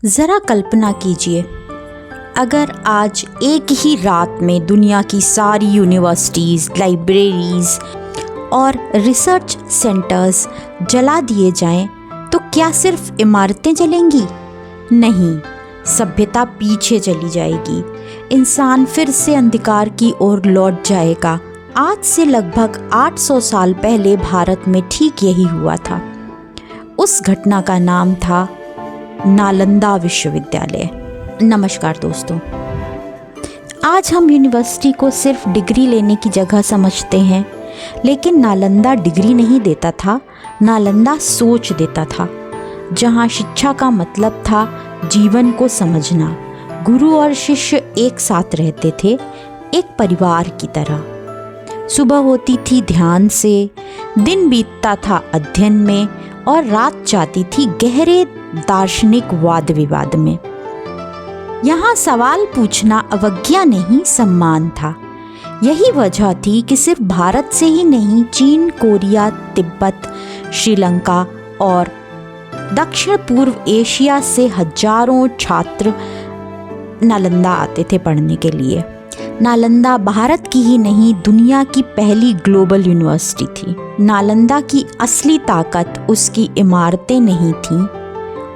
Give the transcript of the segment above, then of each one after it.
ज़रा कल्पना कीजिए, अगर आज एक ही रात में दुनिया की सारी यूनिवर्सिटीज़, लाइब्रेरीज़ और रिसर्च सेंटर्स जला दिए जाएं, तो क्या सिर्फ इमारतें जलेंगी? नहीं, सभ्यता पीछे चली जाएगी। इंसान फिर से अंधकार की ओर लौट जाएगा। आज से लगभग 800 साल पहले भारत में ठीक यही हुआ था। उस घटना का नाम था नालंदा विश्वविद्यालय। नमस्कार दोस्तों, आज हम यूनिवर्सिटी को सिर्फ डिग्री लेने की जगह समझते हैं, लेकिन नालंदा डिग्री नहीं देता था, नालंदा सोच देता था। जहाँ शिक्षा का मतलब था जीवन को समझना। गुरु और शिष्य एक साथ रहते थे, एक परिवार की तरह। सुबह होती थी ध्यान से, दिन बीतता था अध्ययन में और रात जाती थी गहरे दार्शनिक वाद विवाद में। यहाँ सवाल पूछना अवज्ञा नहीं, सम्मान था। यही वजह थी कि सिर्फ भारत से ही नहीं, चीन, कोरिया, तिब्बत, श्रीलंका और दक्षिण पूर्व एशिया से हजारों छात्र नालंदा आते थे पढ़ने के लिए। नालंदा भारत की ही नहीं, दुनिया की पहली ग्लोबल यूनिवर्सिटी थी। नालंदा की असली ताकत उसकी इमारतें नहीं थीं,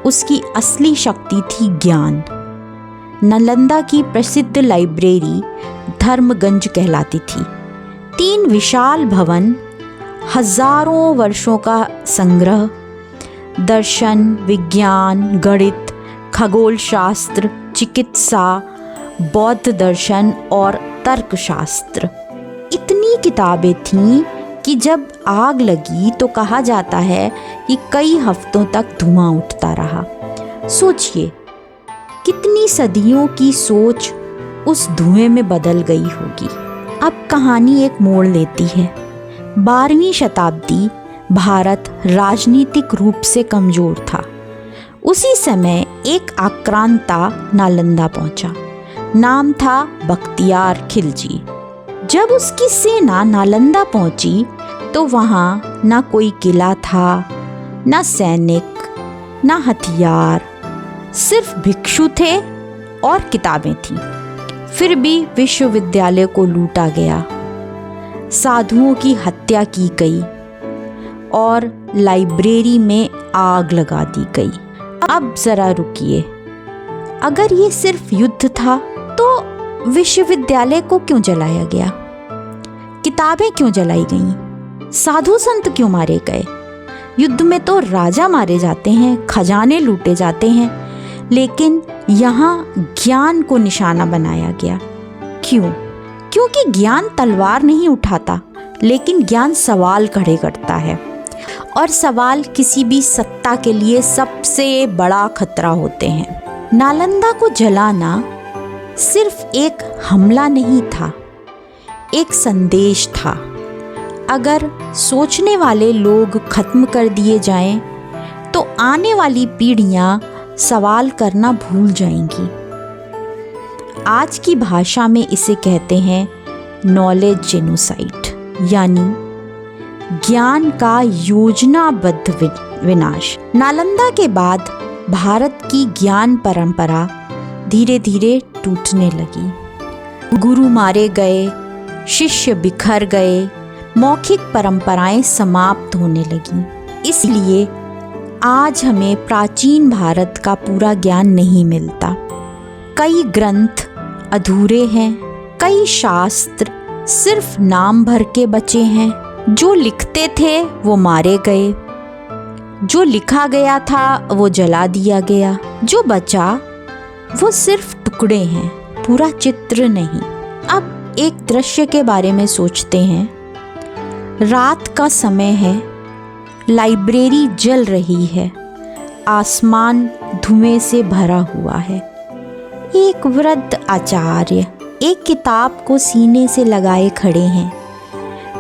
उसकी असली शक्ति थी ज्ञान। नालंदा की प्रसिद्ध लाइब्रेरी धर्मगंज कहलाती थी। 3 विशाल भवन, हजारों वर्षों का संग्रह, दर्शन, विज्ञान, गणित, खगोल शास्त्र, चिकित्सा, बौद्ध दर्शन और तर्कशास्त्र। इतनी किताबें थीं कि जब आग लगी तो कहा जाता है कि कई हफ्तों तक धुआं उठता रहा। सोचिए, कितनी सदियों की सोच उस धुएं में बदल गई होगी। अब कहानी एक मोड़ लेती है। 12वीं शताब्दी, भारत राजनीतिक रूप से कमजोर था। उसी समय एक आक्रांता नालंदा पहुंचा। नाम था बख्तियार खिलजी। जब उसकी सेना नालंदा पहुंची तो वहाँ ना कोई किला था, ना सैनिक, ना हथियार, सिर्फ भिक्षु थे और किताबें थीं। फिर भी विश्वविद्यालय को लूटा गया, साधुओं की हत्या की गई और लाइब्रेरी में आग लगा दी गई। अब जरा रुकिए, अगर ये सिर्फ युद्ध था तो विश्वविद्यालय को क्यों जलाया गया? किताबें क्यों जलाई गईं? साधु संत क्यों मारे गए? युद्ध में तो राजा मारे जाते हैं, खजाने लूटे जाते हैं, लेकिन यहाँ ज्ञान को निशाना बनाया गया। क्यों? क्योंकि ज्ञान तलवार नहीं उठाता, लेकिन ज्ञान सवाल खड़े करता है, और सवाल किसी भी सत्ता के लिए सबसे बड़ा खतरा होते हैं। नालंदा को जलाना सिर्फ एक हमला नहीं था, एक संदेश था। अगर सोचने वाले लोग खत्म कर दिए जाएं, तो आने वाली पीढ़ियां सवाल करना भूल जाएंगी। आज की भाषा में इसे कहते हैं नॉलेज जेनोसाइड, यानी ज्ञान का योजनाबद्ध विनाश। नालंदा के बाद भारत की ज्ञान परंपरा धीरे धीरे टूटने लगी। गुरु मारे गए, शिष्य बिखर गए, मौखिक परंपराएं समाप्त होने लगीं। इसलिए आज हमें प्राचीन भारत का पूरा ज्ञान नहीं मिलता। कई ग्रंथ अधूरे हैं, कई शास्त्र सिर्फ नाम भर के बचे हैं। जो लिखते थे वो मारे गए, जो लिखा गया था वो जला दिया गया, जो बचा वो सिर्फ टुकड़े हैं, पूरा चित्र नहीं। अब एक दृश्य के बारे में सोचते हैं। रात का समय है, लाइब्रेरी जल रही है, आसमान धुएं से भरा हुआ है। एक वृद्ध आचार्य एक किताब को सीने से लगाए खड़े हैं।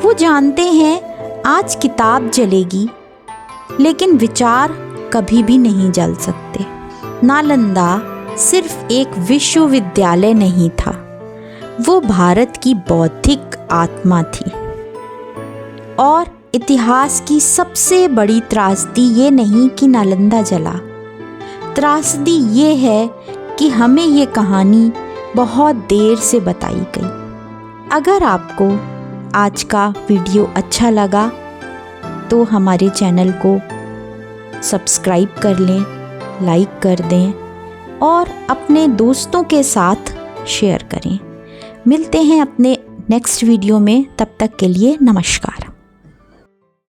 वो जानते हैं आज किताब जलेगी, लेकिन विचार कभी भी नहीं जल सकते। नालंदा सिर्फ एक विश्वविद्यालय नहीं था, वो भारत की बौद्धिक आत्मा थी। और इतिहास की सबसे बड़ी त्रासदी ये नहीं कि नालंदा जला, त्रासदी ये है कि हमें ये कहानी बहुत देर से बताई गई। अगर आपको आज का वीडियो अच्छा लगा तो हमारे चैनल को सब्सक्राइब कर लें, लाइक कर दें और अपने दोस्तों के साथ शेयर करें। मिलते हैं अपने नेक्स्ट वीडियो में, तब तक के लिए नमस्कार।